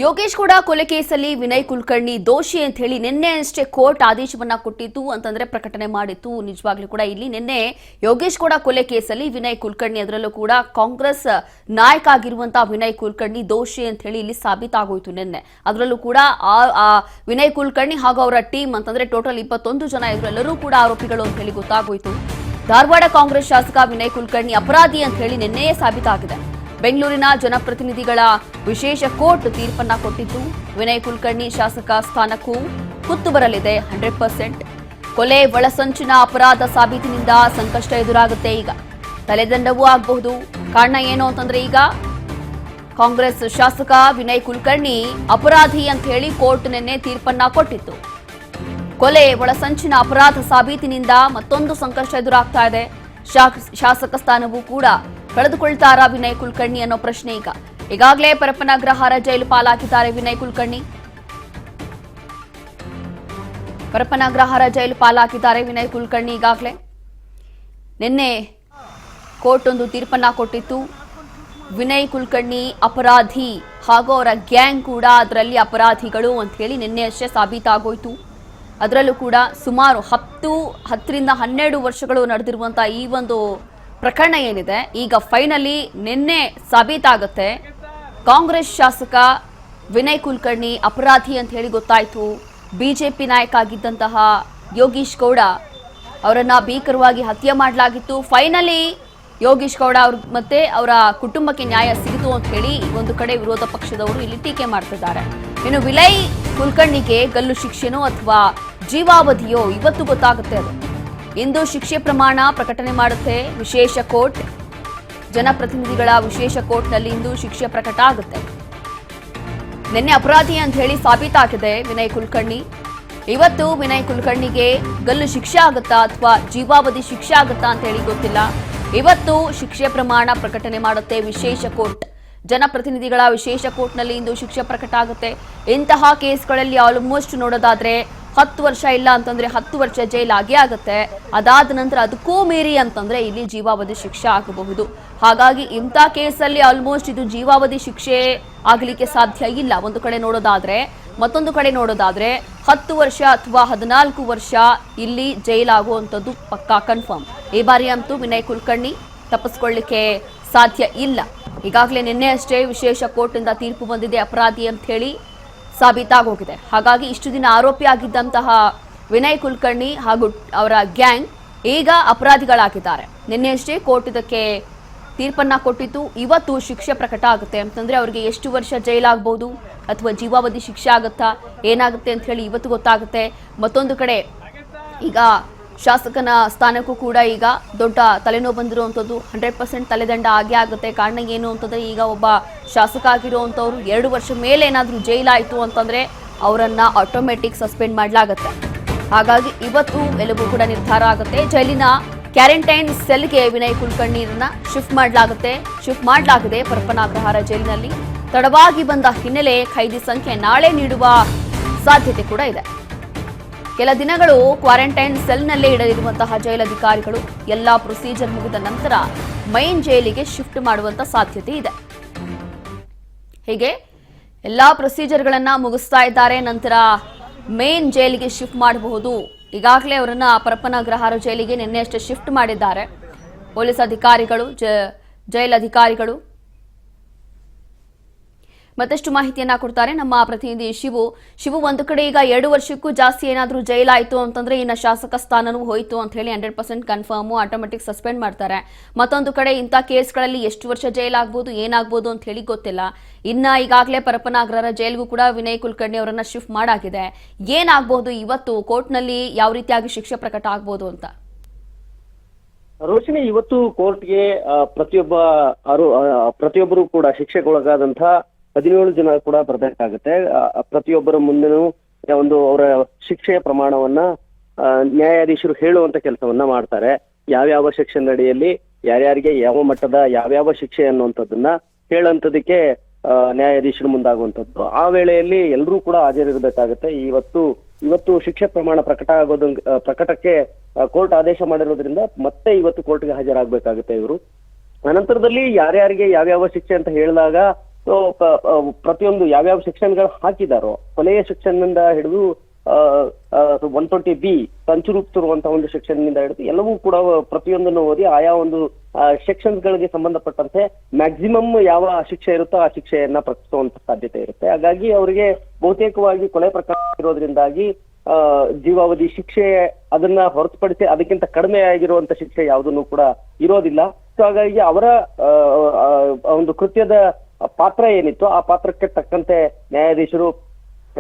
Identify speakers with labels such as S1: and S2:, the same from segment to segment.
S1: ಯೋಗೇಶ್ ಕೂಡ ಕೊಲೆ ಕೇಸಲ್ಲಿ ವಿನಯ್ ಕುಲಕರ್ಣಿ ದೋಷಿ ಅಂತ ಹೇಳಿ ನಿನ್ನೆ ಅಷ್ಟೇ ಕೋರ್ಟ್ ಆದೇಶವನ್ನ ಕೊಟ್ಟಿತ್ತು ಅಂತಂದ್ರೆ ಪ್ರಕಟಣೆ ಮಾಡಿತ್ತು. ನಿಜವಾಗ್ಲೂ ಕೂಡ ಇಲ್ಲಿ ನಿನ್ನೆ ಯೋಗೇಶ್ ಕೂಡ ಕೊಲೆ ಕೇಸಲ್ಲಿ ವಿನಯ್ ಕುಲಕರ್ಣಿ ಅದರಲ್ಲೂ ಕೂಡ ಕಾಂಗ್ರೆಸ್ ನಾಯಕ ಆಗಿರುವಂತಹ ವಿನಯ್ ಕುಲಕರ್ಣಿ ದೋಷಿ ಅಂತ ಹೇಳಿ ಇಲ್ಲಿ ಸಾಬೀತಾಗೋಯ್ತು ನಿನ್ನೆ. ಅದರಲ್ಲೂ ಕೂಡ ವಿನಯ್ ಕುಲಕರ್ಣಿ ಹಾಗೂ ಅವರ ಟೀಮ್ ಅಂತಂದ್ರೆ ಟೋಟಲ್ 21 ಜನ ಇವರೆಲ್ಲರೂ ಕೂಡ ಆರೋಪಿಗಳು ಅಂತ ಹೇಳಿ ಗೊತ್ತಾಗೋಯ್ತು. ಧಾರವಾಡ ಕಾಂಗ್ರೆಸ್ ಶಾಸಕ ವಿನಯ್ ಕುಲಕರ್ಣಿ ಅಪರಾಧಿ ಅಂತ ಹೇಳಿ ನಿನ್ನೆಯೇ ಸಾಬೀತಾಗಿದೆ. ಬೆಂಗಳೂರಿನ ಜನಪ್ರತಿನಿಧಿಗಳ ವಿಶೇಷ ಕೋರ್ಟ್ ತೀರ್ಪನ್ನ ಕೊಟ್ಟಿದ್ದು ವಿನಯ್ ಕುಲಕರ್ಣಿ ಶಾಸಕ ಸ್ಥಾನಕ್ಕೂ ಕುತ್ತು ಬರಲಿದೆ 100%. ಕೊಲೆ ಒಳಸಂಚಿನ ಅಪರಾಧ ಸಾಬೀತಿನಿಂದ ಸಂಕಷ್ಟ ಎದುರಾಗುತ್ತೆ. ಈಗ ತಲೆದಂಡವೂ ಆಗಬಹುದು. ಕಾರಣ ಏನು ಅಂತಂದ್ರೆ ಈಗ ಕಾಂಗ್ರೆಸ್ ಶಾಸಕ ವಿನಯ್ ಕುಲಕರ್ಣಿ ಅಪರಾಧಿ ಅಂತ ಹೇಳಿ ಕೋರ್ಟ್ ನಿನ್ನೆ ತೀರ್ಪನ್ನ ಕೊಟ್ಟಿತ್ತು. ಕೊಲೆ ಒಳಸಂಚಿನ ಅಪರಾಧ ಸಾಬೀತಿನಿಂದ ಮತ್ತೊಂದು ಸಂಕಷ್ಟ ಎದುರಾಗ್ತಾ ಇದೆ. ಶಾಸಕ ಸ್ಥಾನವೂ ಕೂಡ ಕಳೆದುಕೊಳ್ತಾರಾ ವಿನಯ್ ಕುಲಕರ್ಣಿ ಅನ್ನೋ ಪ್ರಶ್ನೆ ಈಗ. ಈಗಾಗಲೇ ಪರಪ್ಪನಗ್ರಹಾರ ಜೈಲು ಪಾಲಾಗಿದ್ದಾರೆ ವಿನಯ್ ಕುಲಕರ್ಣಿ. ಪರಪ್ಪನಗ್ರಹಾರ ಜೈಲು ಪಾಲಾಗಿದ್ದಾರೆ ವಿನಯ್ ಕುಲಕರ್ಣಿ. ಈಗಾಗಲೇ ನಿನ್ನೆ ಕೋರ್ಟ್ ಒಂದು ತೀರ್ಪನ್ನ ಕೊಟ್ಟಿತ್ತು. ವಿನಯ್ ಕುಲಕರ್ಣಿ ಅಪರಾಧಿ ಹಾಗೂ ಅವರ ಗ್ಯಾಂಗ್ ಕೂಡ ಅದರಲ್ಲಿ ಅಪರಾಧಿಗಳು ಅಂತ ಹೇಳಿ ನಿನ್ನೆ ಅಷ್ಟೇ ಸಾಬೀತಾಗೋಯ್ತು. ಅದರಲ್ಲೂ ಕೂಡ ಸುಮಾರು 10ರಿಂದ 12 ವರ್ಷಗಳು ನಡೆದಿರುವಂತಹ ಈ ಒಂದು ಪ್ರಕರಣ ಏನಿದೆ ಈಗ ಫೈನಲಿ ನಿನ್ನೆ ಸಾಬೀತಾಗುತ್ತೆ. ಕಾಂಗ್ರೆಸ್ ಶಾಸಕ ವಿನಯ್ ಕುಲಕರ್ಣಿ ಅಪರಾಧಿ ಅಂತ ಹೇಳಿ ಗೊತ್ತಾಯ್ತು. ಬಿಜೆಪಿ ನಾಯಕ ಆಗಿದ್ದಂತಹ ಯೋಗೀಶ್ ಗೌಡ ಅವರನ್ನ ಭೀಕರವಾಗಿ ಹತ್ಯೆ ಮಾಡಲಾಗಿತ್ತು. ಫೈನಲಿ ಯೋಗೀಶ್ ಗೌಡ ಅವ್ರ ಮತ್ತೆ ಅವರ ಕುಟುಂಬಕ್ಕೆ ನ್ಯಾಯ ಸಿಗಿತು ಅಂತ ಹೇಳಿ ಒಂದು ಕಡೆ ವಿರೋಧ ಪಕ್ಷದವರು ಇಲ್ಲಿ ಟೀಕೆ ಮಾಡ್ತಿದ್ದಾರೆ. ಇನ್ನು ವಿನಯ್ ಕುಲಕರ್ಣಿಗೆ ಗಲ್ಲು ಶಿಕ್ಷೆನೋ ಅಥವಾ ಜೀವಾವಧಿಯೋ ಇವತ್ತು ಗೊತ್ತಾಗುತ್ತೆ. ಅದು ಇಂದು ಶಿಕ್ಷೆ ಪ್ರಮಾಣ ಪ್ರಕಟಣೆ ಮಾಡುತ್ತೆ ವಿಶೇಷ ಕೋರ್ಟ್. ಜನಪ್ರತಿನಿಧಿಗಳ ವಿಶೇಷ ಕೋರ್ಟ್ನಲ್ಲಿ ಇಂದು ಶಿಕ್ಷೆ ಪ್ರಕಟ ಆಗುತ್ತೆ. ನಿನ್ನೆ ಅಪರಾಧಿ ಅಂತ ಹೇಳಿ ಸಾಬೀತಾಗಿದೆ ವಿನಯ್ ಕುಲಕರ್ಣಿ. ಇವತ್ತು ವಿನಯ್ ಕುಲಕರ್ಣಿಗೆ ಗಲ್ಲು ಶಿಕ್ಷೆ ಆಗುತ್ತಾ ಅಥವಾ ಜೀವಾವಧಿ ಶಿಕ್ಷೆ ಆಗುತ್ತಾ ಅಂತ ಹೇಳಿ ಗೊತ್ತಿಲ್ಲ. ಇವತ್ತು ಶಿಕ್ಷೆ ಪ್ರಮಾಣ ಪ್ರಕಟಣೆ ಮಾಡುತ್ತೆ ವಿಶೇಷ ಕೋರ್ಟ್. ಜನಪ್ರತಿನಿಧಿಗಳ ವಿಶೇಷ ಕೋರ್ಟ್ನಲ್ಲಿ ಇಂದು ಶಿಕ್ಷೆ ಪ್ರಕಟ ಆಗುತ್ತೆ. ಇಂತಹ ಕೇಸ್ಗಳಲ್ಲಿ ಆಲ್ಮೋಸ್ಟ್ ನೋಡೋದಾದ್ರೆ 10 ವರ್ಷ ಇಲ್ಲ ಅಂತಂದ್ರೆ 10 ವರ್ಷ ಜೈಲು ಆಗೇ ಆಗುತ್ತೆ. ಅದಾದ ನಂತರ ಅದಕ್ಕೂ ಮೀರಿ ಅಂತಂದ್ರೆ ಇಲ್ಲಿ ಜೀವಾವಧಿ ಶಿಕ್ಷೆ ಆಗಬಹುದು. ಹಾಗಾಗಿ ಇಂಥ ಕೇಸಲ್ಲಿ ಆಲ್ಮೋಸ್ಟ್ ಇದು ಜೀವಾವಧಿ ಶಿಕ್ಷೆ ಆಗಲಿಕ್ಕೆ ಸಾಧ್ಯ ಇಲ್ಲ ಒಂದು ಕಡೆ ನೋಡೋದಾದ್ರೆ. ಮತ್ತೊಂದು ಕಡೆ ನೋಡೋದಾದ್ರೆ 10 ವರ್ಷ ಅಥವಾ 14 ವರ್ಷ ಇಲ್ಲಿ ಜೈಲಾಗುವಂಥದ್ದು ಪಕ್ಕಾ ಕನ್ಫರ್ಮ್. ಈ ಬಾರಿ ಅಂತೂ ವಿನಯ್ ಕುಲಕರ್ಣಿ ತಪ್ಪಿಸ್ಕೊಳ್ಳಿಕ್ಕೆ ಸಾಧ್ಯ ಇಲ್ಲ. ಈಗಾಗಲೇ ನಿನ್ನೆ ಅಷ್ಟೇ ವಿಶೇಷ ಕೋರ್ಟ್ ಇಂದ ತೀರ್ಪು ಬಂದಿದೆ ಅಪರಾಧಿ ಅಂತ ಹೇಳಿ ಸಾಬೀತಾಗೋಗಿದೆ. ಹಾಗಾಗಿ ಇಷ್ಟು ದಿನ ಆರೋಪಿ ಆಗಿದ್ದಂತಹ ವಿನಯ್ ಕುಲಕರ್ಣಿ ಹಾಗೂ ಅವರ ಗ್ಯಾಂಗ್ ಈಗ ಅಪರಾಧಿಗಳಾಗಿದ್ದಾರೆ. ನಿನ್ನೆ ಅಷ್ಟೇ ಕೋರ್ಟ್ ಇದಕ್ಕೆ ತೀರ್ಪನ್ನ ಕೊಟ್ಟಿತ್ತು. ಇವತ್ತು ಶಿಕ್ಷೆ ಪ್ರಕಟ ಆಗುತ್ತೆ ಅಂತಂದ್ರೆ ಅವರಿಗೆ ಎಷ್ಟು ವರ್ಷ ಜೈಲಾಗಬಹುದು ಅಥವಾ ಜೀವಾವಧಿ ಶಿಕ್ಷೆ ಆಗುತ್ತಾ ಏನಾಗುತ್ತೆ ಅಂತ ಹೇಳಿ ಇವತ್ತು ಗೊತ್ತಾಗುತ್ತೆ. ಮತ್ತೊಂದು ಕಡೆ ಈಗ ಶಾಸಕನ ಸ್ಥಾನಕ್ಕೂ ಕೂಡ ಈಗ ದೊಡ್ಡ ತಲೆನೋವು ಬಂದಿರುವಂಥದ್ದು 100% ತಲೆದಂಡ ಆಗೇ ಆಗುತ್ತೆ. ಕಾರಣ ಏನು ಅಂತಂದ್ರೆ ಈಗ ಒಬ್ಬ ಶಾಸಕ ಆಗಿರುವಂಥವ್ರು 2 ವರ್ಷ ಮೇಲೆ ಏನಾದರೂ ಜೈಲಾಯಿತು ಅಂತಂದ್ರೆ ಅವರನ್ನ ಆಟೋಮೆಟಿಕ್ ಸಸ್ಪೆಂಡ್ ಮಾಡಲಾಗುತ್ತೆ. ಹಾಗಾಗಿ ಇವತ್ತು ಎಲ್ಲವೂ ಕೂಡ ನಿರ್ಧಾರ ಆಗುತ್ತೆ. ಜೈಲಿನ ಕ್ವಾರಂಟೈನ್ ಸೆಲ್ಗೆ ವಿನಯ್ ಕುಲಕರ್ಣಿಯನ್ನ ಶಿಫ್ಟ್ ಮಾಡಲಾಗಿದೆ ಪರಪ್ಪನಗ್ರಹಾರ ಜೈಲಿನಲ್ಲಿ. ತಡವಾಗಿ ಬಂದ ಹಿನ್ನೆಲೆ ಖೈದಿ ಸಂಖ್ಯೆ ನಾಳೆ ನೀಡುವ ಸಾಧ್ಯತೆ ಕೂಡ ಇದೆ. ಕೆಲ ದಿನಗಳು ಕ್ವಾರಂಟೈನ್ ಸೆಲ್ನಲ್ಲೇ ಇಡಲಿರುವಂತಹ ಜೈಲಧಿಕಾರಿಗಳು ಎಲ್ಲಾ ಪ್ರೊಸೀಜರ್ ಮುಗಿದ ನಂತರ ಮೈನ್ ಜೈಲಿಗೆ ಶಿಫ್ಟ್ ಮಾಡುವಂತ ಸಾಧ್ಯತೆ ಇದೆ. ಹೀಗೆ ಎಲ್ಲಾ ಪ್ರೊಸೀಜರ್ಗಳನ್ನ ಮುಗಿಸ್ತಾ ಇದ್ದಾರೆ. ನಂತರ ಮೇನ್ ಜೈಲಿಗೆ ಶಿಫ್ಟ್ ಮಾಡಬಹುದು. ಈಗಾಗಲೇ ಅವರನ್ನ ಪರಪ್ಪನಗ್ರಹಾರ ಜೈಲಿಗೆ ನಿನ್ನೆ ಅಷ್ಟೇ ಶಿಫ್ಟ್ ಮಾಡಿದ್ದಾರೆ ಪೊಲೀಸ್ ಅಧಿಕಾರಿಗಳು, ಜೈಲಧಿಕಾರಿಗಳು. ಮತ್ತಷ್ಟು ಮಾಹಿತಿಯನ್ನ ಕೊಡ್ತಾರೆ ನಮ್ಮ ಪ್ರತಿನಿಧಿ ಶಿವು. ಒಂದು ಕಡೆ ಈಗ 2 ವರ್ಷಕ್ಕೂ ಜಾಸ್ತಿ ಏನಾದರೂ ಜೈಲಾಯಿತು ಅಂತಂದ್ರೆ ಇನ್ನು ಶಾಸಕ ಸ್ಥಾನನೂ ಹೋಯ್ತು ಅಂತ ಹೇಳಿ 100% ಕನ್ಫರ್ಮು, ಆಟೋಮೆಟಿಕ್ ಸಸ್ಪೆಂಡ್ ಮಾಡ್ತಾರೆ. ಮತ್ತೊಂದು ಕಡೆ ಇಂಥ ಕೇಸ್ಗಳಲ್ಲಿ ಎಷ್ಟು ವರ್ಷ ಜೈಲಾಗಬಹುದು ಏನಾಗಬಹುದು ಅಂತ ಹೇಳಿ ಗೊತ್ತಿಲ್ಲ. ಇನ್ನ ಈಗಾಗಲೇ ಪರಪ್ಪನಗ್ರಹಾರ ಜೈಲಿಗೂ ಕೂಡ ವಿನಯ್ ಕುಲಕರ್ಣಿ ಅವರನ್ನ ಶಿಫ್ಟ್ ಮಾಡಾಗಿದೆ. ಏನಾಗಬಹುದು ಇವತ್ತು ಕೋರ್ಟ್ನಲ್ಲಿ ಯಾವ ರೀತಿಯಾಗಿ ಶಿಕ್ಷೆ ಪ್ರಕಟ ಆಗಬಹುದು ಅಂತ?
S2: ರೋಶಿನಿ, ಇವತ್ತು ಕೋರ್ಟ್ಗೆ ಪ್ರತಿಯೊಬ್ಬರು ಕೂಡ ಶಿಕ್ಷೆಗೊಳಗಾದಂತಹ 17 ಜನ ಕೂಡ ಬರಬೇಕಾಗುತ್ತೆ. ಪ್ರತಿಯೊಬ್ಬರ ಮುಂದೆನೂ ಒಂದು ಅವರ ಶಿಕ್ಷೆಯ ಪ್ರಮಾಣವನ್ನ ನ್ಯಾಯಾಧೀಶರು ಹೇಳುವಂತ ಕೆಲಸವನ್ನ ಮಾಡ್ತಾರೆ. ಯಾವ್ಯಾವ ಸೆಕ್ಷನ್ ಅಡಿಯಲ್ಲಿ ಯಾರ್ಯಾರಿಗೆ ಯಾವ ಮಟ್ಟದ ಯಾವ್ಯಾವ ಶಿಕ್ಷೆ ಅನ್ನುವಂಥದ್ದನ್ನ ಹೇಳುವಂಥದಕ್ಕೆ ನ್ಯಾಯಾಧೀಶರು ಮುಂದಾಗುವಂಥದ್ದು. ಆ ವೇಳೆಯಲ್ಲಿ ಎಲ್ಲರೂ ಕೂಡ ಹಾಜರಿರಬೇಕಾಗುತ್ತೆ. ಇವತ್ತು ಶಿಕ್ಷೆ ಪ್ರಮಾಣ ಪ್ರಕಟಕ್ಕೆ ಕೋರ್ಟ್ ಆದೇಶ ಮಾಡಿರೋದ್ರಿಂದ ಮತ್ತೆ ಇವತ್ತು ಕೋರ್ಟ್ಗೆ ಹಾಜರಾಗಬೇಕಾಗುತ್ತೆ ಇವರು. ಅನಂತರದಲ್ಲಿ ಯಾರ್ಯಾರಿಗೆ ಯಾವ್ಯಾವ ಶಿಕ್ಷೆ ಅಂತ ಹೇಳಿದಾಗ ಸೊ ಪ್ರತಿಯೊಂದು ಯಾವ್ಯಾವ ಸೆಕ್ಷನ್ಗಳು ಹಾಕಿದಾರೋ ಕೊಲೆಯ ಸೆಕ್ಷನ್ ನಿಂದ ಹಿಡಿದು 120B ಸಂಚುರುಪ್ತಿರುವಂತಹ ಒಂದು ಸೆಕ್ಷನ್ ನಿಂದ ಹಿಡಿದು ಎಲ್ಲವೂ ಕೂಡ ಪ್ರತಿಯೊಂದನ್ನು ಓದಿ ಆಯಾ ಒಂದು ಸೆಕ್ಷನ್ಸ್ ಗಳಿಗೆ ಸಂಬಂಧಪಟ್ಟಂತೆ ಮ್ಯಾಕ್ಸಿಮಮ್ ಯಾವ ಶಿಕ್ಷೆ ಇರುತ್ತೋ ಆ ಶಿಕ್ಷೆಯನ್ನ ಪ್ರಕಟಿಸುವಂತ ಸಾಧ್ಯತೆ ಇರುತ್ತೆ. ಹಾಗಾಗಿ ಅವರಿಗೆ ಬಹುತೇಕವಾಗಿ ಕೊಲೆ ಪ್ರಕರಣ ಇರೋದ್ರಿಂದಾಗಿ ಜೀವಾವಧಿ ಶಿಕ್ಷೆ ಅದನ್ನ ಹೊರತುಪಡಿಸಿ ಅದಕ್ಕಿಂತ ಕಡಿಮೆ ಆಗಿರುವಂತ ಶಿಕ್ಷೆ ಯಾವುದನ್ನು ಕೂಡ ಇರೋದಿಲ್ಲ. ಸೊ ಹಾಗಾಗಿ ಅವರ ಒಂದು ಕೃತ್ಯದ ಪಾತ್ರ ಏನಿತ್ತು ಆ ಪಾತ್ರಕ್ಕೆ ತಕ್ಕಂತೆ ನ್ಯಾಯಾಧೀಶರು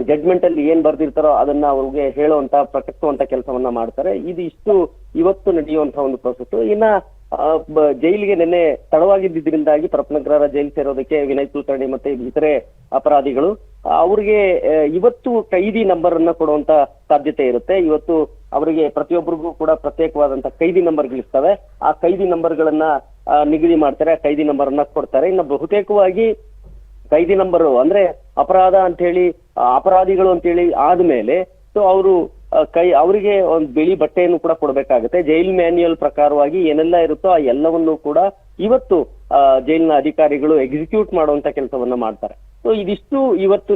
S2: ಜಡ್ಜ್ಮೆಂಟ್ ಅಲ್ಲಿ ಏನ್ ಬರ್ದಿರ್ತಾರೋ ಅದನ್ನ ಅವ್ರಿಗೆ ಹೇಳುವಂತ ಪ್ರಕಟಿಸುವಂತ ಕೆಲಸವನ್ನ ಮಾಡ್ತಾರೆ. ಇಷ್ಟು ಇವತ್ತು ನಡೆಯುವಂತಹ ಒಂದು ಪ್ರೊಸೆಸ್. ಇನ್ನ ಜೈಲಿಗೆ ನಿನ್ನೆ ತಡವಾಗಿದ್ದರಿಂದಾಗಿ ಪರಪ್ಪನಗ್ರಹಾರ ಜೈಲು ಸೇರೋದಕ್ಕೆ ವಿನಯ್ ಕುಲಕರ್ಣಿ ಮತ್ತೆ ಇತರೆ ಅಪರಾಧಿಗಳು ಅವ್ರಿಗೆ ಇವತ್ತು ಕೈದಿ ನಂಬರ್ ಅನ್ನ ಕೊಡುವಂತ ಸಾಧ್ಯತೆ ಇರುತ್ತೆ. ಇವತ್ತು ಅವರಿಗೆ ಪ್ರತಿಯೊಬ್ಬರಿಗೂ ಕೂಡ ಪ್ರತ್ಯೇಕವಾದಂತ ಕೈದಿ ನಂಬರ್ಗಳಿರ್ತವೆ. ಆ ಕೈದಿ ನಂಬರ್ಗಳನ್ನ ನಿಗದಿ ಮಾಡ್ತಾರೆ, ಆ ಕೈದಿ ನಂಬರ್ ಅನ್ನ ಕೊಡ್ತಾರೆ. ಇನ್ನು ಬಹುತೇಕವಾಗಿ ಕೈದಿ ನಂಬರ್ ಅಂದ್ರೆ ಅಪರಾಧ ಅಂತ ಹೇಳಿ ಅಪರಾಧಿಗಳು ಅಂತೇಳಿ ಆದ್ಮೇಲೆ ಸೊ ಅವರು ಅವರಿಗೆ ಒಂದು ಬಿಳಿ ಬಟ್ಟೆಯನ್ನು ಕೂಡ ಕೊಡ್ಬೇಕಾಗುತ್ತೆ. ಜೈಲ್ ಮ್ಯಾನ್ಯುಯಲ್ ಪ್ರಕಾರವಾಗಿ ಏನೆಲ್ಲ ಇರುತ್ತೋ ಆ ಎಲ್ಲವನ್ನೂ ಕೂಡ ಇವತ್ತು ಜೈಲಿನ ಅಧಿಕಾರಿಗಳು ಎಕ್ಸಿಕ್ಯೂಟ್ ಮಾಡುವಂತ ಕೆಲಸವನ್ನ ಮಾಡ್ತಾರೆ. ಸೊ ಇದಿಷ್ಟು ಇವತ್ತು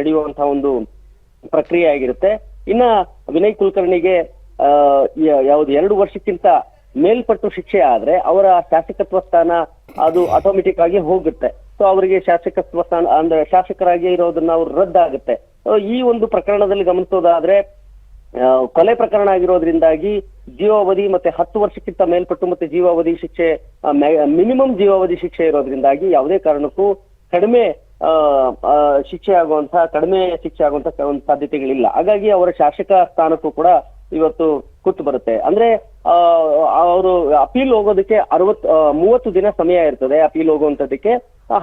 S2: ನಡೆಯುವಂತಹ ಒಂದು ಪ್ರಕ್ರಿಯೆ ಆಗಿರುತ್ತೆ. ಇನ್ನ ವಿನಯ್ ಕುಲಕರ್ಣಿಗೆ ಯಾವ್ದು 2 ವರ್ಷಕ್ಕಿಂತ ಮೇಲ್ಪಟ್ಟು ಶಿಕ್ಷೆ ಆದ್ರೆ ಅವರ ಶಾಸಕತ್ವ ಸ್ಥಾನ ಅದು ಆಟೋಮೆಟಿಕ್ ಆಗಿ ಹೋಗುತ್ತೆ. ಸೊ ಅವರಿಗೆ ಶಾಸಕತ್ವ ಸ್ಥಾನ ಅಂದ್ರೆ ಶಾಸಕರಾಗಿ ಇರೋದನ್ನ ಅವ್ರು ರದ್ದಾಗುತ್ತೆ. ಈ ಒಂದು ಪ್ರಕರಣದಲ್ಲಿ ಗಮನಿಸೋದಾದ್ರೆ ಕೊಲೆ ಪ್ರಕರಣ ಆಗಿರೋದ್ರಿಂದಾಗಿ ಜೀವಾವಧಿ ಮತ್ತೆ 10 ವರ್ಷಕ್ಕಿಂತ ಮೇಲ್ಪಟ್ಟು ಮತ್ತೆ ಜೀವಾವಧಿ ಶಿಕ್ಷೆ ಮಿನಿಮಮ್ ಜೀವಾವಧಿ ಶಿಕ್ಷೆ ಇರೋದ್ರಿಂದಾಗಿ ಯಾವುದೇ ಕಾರಣಕ್ಕೂ ಕಡಿಮೆ ಶಿಕ್ಷೆ ಆಗುವಂತ ಒಂದು ಸಾಧ್ಯತೆಗಳಿಲ್ಲ. ಹಾಗಾಗಿ ಅವರ ಶಾಸಕ ಸ್ಥಾನಕ್ಕೂ ಕೂಡ ಇವತ್ತು ಕೂತು ಬರುತ್ತೆ. ಅಂದ್ರೆ ಅವರು ಅಪೀಲ್ ಹೋಗೋದಕ್ಕೆ 30 ದಿನ ಸಮಯ ಇರ್ತದೆ ಅಪೀಲ್ ಹೋಗುವಂತದಕ್ಕೆ.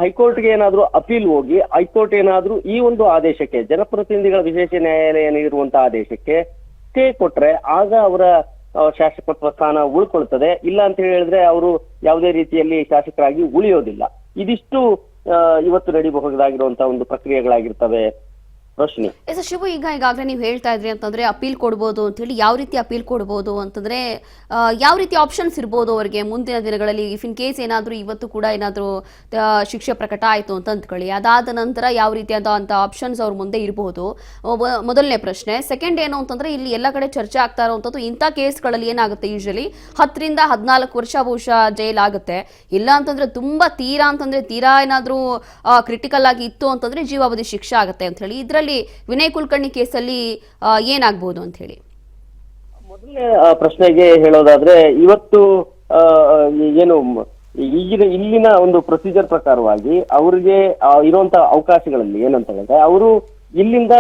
S2: ಹೈಕೋರ್ಟ್ಗೆ ಏನಾದ್ರೂ ಅಪೀಲ್ ಹೋಗಿ ಹೈಕೋರ್ಟ್ ಏನಾದ್ರೂ ಈ ಒಂದು ಆದೇಶಕ್ಕೆ ಜನಪ್ರತಿನಿಧಿಗಳ ವಿಶೇಷ ನ್ಯಾಯಾಲಯ ನೀಡಿರುವಂತಹ ಆದೇಶಕ್ಕೆ ಸ್ಟೇ ಕೊಟ್ರೆ ಆಗ ಅವರ ಶಾಸಕತ್ವ ಸ್ಥಾನ ಉಳ್ಕೊಳ್ತದೆ. ಇಲ್ಲ ಅಂತ ಹೇಳಿದ್ರೆ ಅವರು ಯಾವುದೇ ರೀತಿಯಲ್ಲಿ ಶಾಸಕರಾಗಿ ಉಳಿಯೋದಿಲ್ಲ. ಇದಿಷ್ಟು ಇವತ್ತು ನಡೀಬಹುದಾಗಿರುವಂತಹ ಒಂದು ಪ್ರಕ್ರಿಯೆಗಳಾಗಿರ್ತವೆ. ರೋಶಿನಿ.
S1: ಎಸ್ ಶಿವು, ಈಗಾಗಲೇ ನೀವು ಹೇಳ್ತಾ ಇದ್ರಿ ಅಂತಂದ್ರೆ ಅಪೀಲ್ ಕೊಡ್ಬೋದು ಅಂತ ಹೇಳಿ. ಯಾವ ರೀತಿ ಅಪೀಲ್ ಕೊಡ್ಬೋದು ಅಂತಂದ್ರೆ ಯಾವ ರೀತಿ ಆಪ್ಷನ್ಸ್ ಇರ್ಬೋದು ಅವರಿಗೆ ಮುಂದಿನ ದಿನಗಳಲ್ಲಿ? ಇಫ್ ಇನ್ ಕೇಸ್ ಏನಾದರೂ ಇವತ್ತು ಕೂಡ ಏನಾದರೂ ಶಿಕ್ಷೆ ಪ್ರಕಟ ಆಯಿತು ಅಂತ ಅಂದ್ಕೊಳ್ಳಿ, ಅದಾದ ನಂತರ ಯಾವ ರೀತಿಯಾದಂಥ ಆಪ್ಷನ್ಸ್ ಅವ್ರ ಮುಂದೆ ಇರಬಹುದು? ಮೊದಲನೇ ಪ್ರಶ್ನೆ. ಸೆಕೆಂಡ್ ಏನು ಅಂತಂದ್ರೆ ಇಲ್ಲಿ ಎಲ್ಲ ಕಡೆ ಚರ್ಚೆ ಆಗ್ತಾ ಇರುವಂಥದ್ದು ಇಂಥ ಕೇಸ್ಗಳಲ್ಲಿ ಏನಾಗುತ್ತೆ, ಯೂಶಲಿ 10 ರಿಂದ 14 ವರ್ಷ ಬಹುಶಃ ಜೈಲ್ ಆಗುತ್ತೆ. ಇಲ್ಲ ಅಂತಂದ್ರೆ ತುಂಬಾ ತೀರಾ ಏನಾದರೂ ಕ್ರಿಟಿಕಲ್ ಆಗಿ ಇತ್ತು ಅಂತಂದ್ರೆ ಜೀವಾವಧಿ ಶಿಕ್ಷೆ ಆಗುತ್ತೆ ಅಂತ ಹೇಳಿ. ಇದರಲ್ಲಿ ವಿನಯ್ ಕುಲಕರ್ಣಿ ಕೇಸಲ್ಲಿ ಏನಾಗಬಹುದು ಅಂತ ಹೇಳಿ?
S2: ಮೊದಲನೇ ಪ್ರಶ್ನೆಗೆ ಹೇಳೋದಾದ್ರೆ ಇವತ್ತು ಏನು ಇಲ್ಲಿನ ಒಂದು ಪ್ರೊಸೀಜರ್ ಪ್ರಕಾರವಾಗಿ ಅವರಿಗೆ ಇರುವಂತಹ ಅವಕಾಶಗಳಲ್ಲಿ ಏನಂತ ಹೇಳಿದ್ರೆ ಅವರು ಇಲ್ಲಿಂದ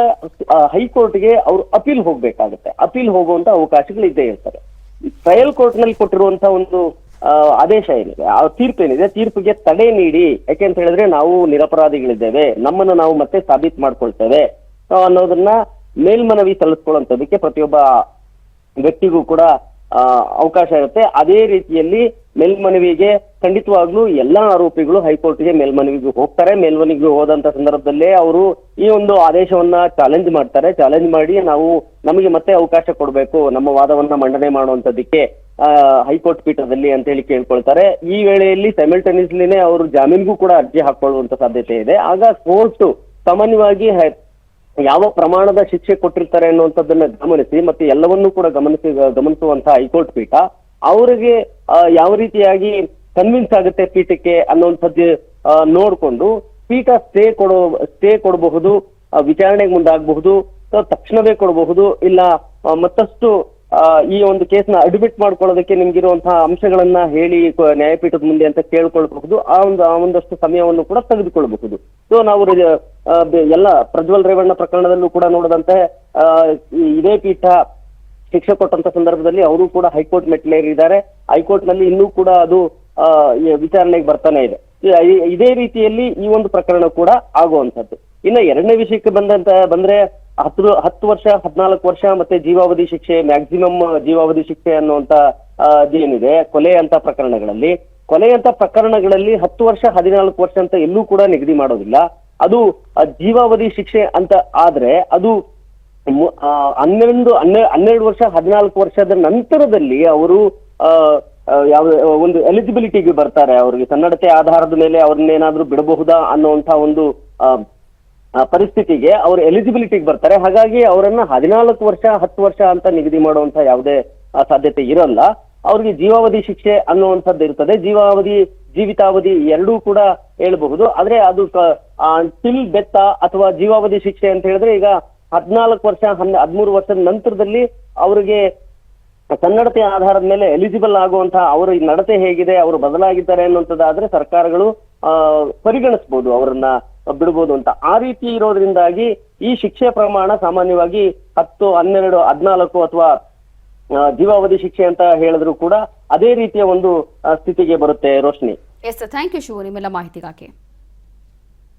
S2: ಹೈಕೋರ್ಟ್ಗೆ ಅವರು ಅಪೀಲ್ ಹೋಗ್ಬೇಕಾಗುತ್ತೆ. ಅಪೀಲ್ ಹೋಗುವಂತ ಅವಕಾಶಗಳು ಇದ್ದೇ ಇರ್ತವೆ. ಟ್ರಯಲ್ ಕೋರ್ಟ್ ನಲ್ಲಿ ಕೊಟ್ಟಿರುವಂತಹ ಒಂದು ಆದೇಶ ಏನಿದೆ, ಆ ತೀರ್ಪೇನಿದೆ, ತೀರ್ಪಿಗೆ ತಡೆ ನೀಡಿ, ಯಾಕೆಂತ ಹೇಳಿದ್ರೆ ನಾವು ನಿರಪರಾಧಿಗಳಿದ್ದೇವೆ, ನಮ್ಮನ್ನು ನಾವು ಮತ್ತೆ ಸಾಬೀತು ಮಾಡ್ಕೊಳ್ತೇವೆ ಅನ್ನೋದನ್ನ ಮೇಲ್ಮನವಿ ಸಲ್ಲಿಸ್ಕೊಳ್ಳುವಂಥದಕ್ಕೆ ಪ್ರತಿಯೊಬ್ಬ ವ್ಯಕ್ತಿಗೂ ಕೂಡ ಅವಕಾಶ ಇರುತ್ತೆ. ಅದೇ ರೀತಿಯಲ್ಲಿ ಮೇಲ್ಮನವಿಗೆ ಖಂಡಿತವಾಗ್ಲೂ ಎಲ್ಲಾ ಆರೋಪಿಗಳು ಹೈಕೋರ್ಟ್ಗೆ ಮೇಲ್ಮನವಿಗೆ ಹೋಗ್ತಾರೆ. ಮೇಲ್ಮನವಿಗೆ ಹೋದಂತ ಸಂದರ್ಭದಲ್ಲೇ ಅವರು ಈ ಒಂದು ಆದೇಶವನ್ನ ಚಾಲೆಂಜ್ ಮಾಡ್ತಾರೆ. ಚಾಲೆಂಜ್ ಮಾಡಿ ನಮಗೆ ಮತ್ತೆ ಅವಕಾಶ ಕೊಡಬೇಕು ನಮ್ಮ ವಾದವನ್ನ ಮಂಡನೆ ಮಾಡುವಂತದಕ್ಕೆ ಹೈಕೋರ್ಟ್ ಪೀಠದಲ್ಲಿ ಅಂತ ಹೇಳಿ ಕೇಳ್ಕೊಳ್ತಾರೆ. ಈ ವೇಳೆಯಲ್ಲಿ ಸೈಮಲ್ಟೇನಿಯಸ್ಲಿನೇ ಅವರು ಜಾಮೀನ್ಗೂ ಕೂಡ ಅರ್ಜಿ ಹಾಕೊಳ್ಳುವಂತ ಸಾಧ್ಯತೆ ಇದೆ. ಆಗ ಕೋರ್ಟ್ ಸಾಮಾನ್ಯವಾಗಿ ಯಾವ ಪ್ರಮಾಣದ ಶಿಕ್ಷೆ ಕೊಟ್ಟಿರ್ತಾರೆ ಅನ್ನುವಂಥದ್ದನ್ನ ಗಮನಿಸಿ ಮತ್ತೆ ಎಲ್ಲವನ್ನೂ ಕೂಡ ಗಮನಿಸುವಂತಹ ಹೈಕೋರ್ಟ್ ಪೀಠ ಅವರಿಗೆ ಯಾವ ರೀತಿಯಾಗಿ ಕನ್ವಿನ್ಸ್ ಆಗುತ್ತೆ ಪೀಠಕ್ಕೆ ಅನ್ನುವಂಥದ್ದು ನೋಡ್ಕೊಂಡು ಪೀಠ ಸ್ಟೇ ಕೊಡಬಹುದು, ವಿಚಾರಣೆಗೆ ಮುಂದಾಗಬಹುದು, ತಕ್ಷಣವೇ ಕೊಡಬಹುದು, ಇಲ್ಲ ಮತ್ತಷ್ಟು ಈ ಒಂದು ಕೇಸ್ನ ಅಡ್ಮಿಟ್ ಮಾಡ್ಕೊಳ್ಳೋದಕ್ಕೆ ನಿಮ್ಗಿರುವಂತಹ ಅಂಶಗಳನ್ನ ಹೇಳಿ ನ್ಯಾಯಪೀಠದ ಮುಂದೆ ಅಂತ ಕೇಳ್ಕೊಳ್ಬಹುದು. ಆ ಒಂದಷ್ಟು ಸಮಯವನ್ನು ಕೂಡ ತೆಗೆದುಕೊಳ್ಬಹುದು. ಸೊ ನಾವು ಎಲ್ಲ ಪ್ರಜ್ವಲ್ ರೇವಣ್ಣ ಪ್ರಕರಣದಲ್ಲೂ ಕೂಡ ನೋಡದಂತೆ ಇದೇ ಪೀಠ ಶಿಕ್ಷೆ ಕೊಟ್ಟಂತ ಸಂದರ್ಭದಲ್ಲಿ ಅವರು ಕೂಡ ಹೈಕೋರ್ಟ್ ಮೆಟ್ಲೇರಿದ್ದಾರೆ. ಹೈಕೋರ್ಟ್ ನಲ್ಲಿ ಇನ್ನೂ ಕೂಡ ಅದು ವಿಚಾರಣೆಗೆ ಬರ್ತಾನೆ ಇದೆ. ಇದೇ ರೀತಿಯಲ್ಲಿ ಈ ಒಂದು ಪ್ರಕರಣ ಕೂಡ ಆಗುವಂತದ್ದು. ಇನ್ನು ಎರಡನೇ ವಿಷಯಕ್ಕೆ ಬಂದ್ರೆ 10 ವರ್ಷ 14 ವರ್ಷ ಮತ್ತೆ ಜೀವಾವಧಿ ಶಿಕ್ಷೆ, ಮ್ಯಾಕ್ಸಿಮಮ್ ಜೀವಾವಧಿ ಶಿಕ್ಷೆ ಅನ್ನುವಂತ ಏನಿದೆ ಕೊಲೆಯಂತ ಪ್ರಕರಣಗಳಲ್ಲಿ 10 ವರ್ಷ 14 ವರ್ಷ ಅಂತ ಎಲ್ಲೂ ಕೂಡ ನಿಗದಿ ಮಾಡೋದಿಲ್ಲ. ಅದು ಜೀವಾವಧಿ ಶಿಕ್ಷೆ ಅಂತ ಆದ್ರೆ ಅದು 12 ವರ್ಷ 14 ವರ್ಷದ ನಂತರದಲ್ಲಿ ಅವರು ಯಾವ ಒಂದು ಎಲಿಜಿಬಿಲಿಟಿಗೆ ಬರ್ತಾರೆ, ಅವ್ರಿಗೆ ಕನ್ನಡತೆ ಆಧಾರದ ಮೇಲೆ ಅವ್ರನ್ನೇನಾದ್ರೂ ಬಿಡಬಹುದಾ ಅನ್ನುವಂತ ಒಂದು ಪರಿಸ್ಥಿತಿಗೆ ಅವರು ಎಲಿಜಿಬಿಲಿಟಿಗೆ ಬರ್ತಾರೆ. ಹಾಗಾಗಿ ಅವರನ್ನ 14 ವರ್ಷ 10 ವರ್ಷ ಅಂತ ನಿಗದಿ ಮಾಡುವಂತ ಯಾವುದೇ ಸಾಧ್ಯತೆ ಇರಲ್ಲ. ಅವ್ರಿಗೆ ಜೀವಾವಧಿ ಶಿಕ್ಷೆ ಅನ್ನುವಂಥದ್ದು ಇರ್ತದೆ. ಜೀವಿತಾವಧಿ ಎರಡೂ ಕೂಡ ಹೇಳ್ಬಹುದು. ಆದ್ರೆ ಅದು ಟಿಲ್ ಡೆತ್ ಅಥವಾ ಜೀವಾವಧಿ ಶಿಕ್ಷೆ ಅಂತ ಹೇಳಿದ್ರೆ ಈಗ 14 ವರ್ಷ 13 ವರ್ಷದ ನಂತರದಲ್ಲಿ ಅವರಿಗೆ ಕನ್ನಡತೆ ಆಧಾರದ ಮೇಲೆ ಎಲಿಜಿಬಲ್ ಆಗುವಂತಹ ಅವರ ನಡತೆ ಹೇಗಿದೆ, ಅವರು ಬದಲಾಗಿದ್ದಾರೆ ಅನ್ನುವಂಥದ್ದಾದ್ರೆ ಸರ್ಕಾರಗಳು ಪರಿಗಣಿಸಬಹುದು, ಅವರನ್ನ ಬಿಡಬಹುದು ಅಂತ. ಆ ರೀತಿ ಇರೋದ್ರಿಂದಾಗಿ ಈ ಶಿಕ್ಷೆ ಪ್ರಮಾಣ ಸಾಮಾನ್ಯವಾಗಿ 10, 12, 14 ಅಥವಾ ಜೀವಾವಧಿ ಶಿಕ್ಷೆ ಅಂತ ಹೇಳಿದ್ರು ಕೂಡ ಅದೇ ರೀತಿಯ ಒಂದು ಸ್ಥಿತಿಗೆ ಬರುತ್ತೆ. Roshni.
S1: Yes, thank you Shivu ನಿಮ್ಮೆಲ್ಲ ಮಾಹಿತಿಗಾಗಿ.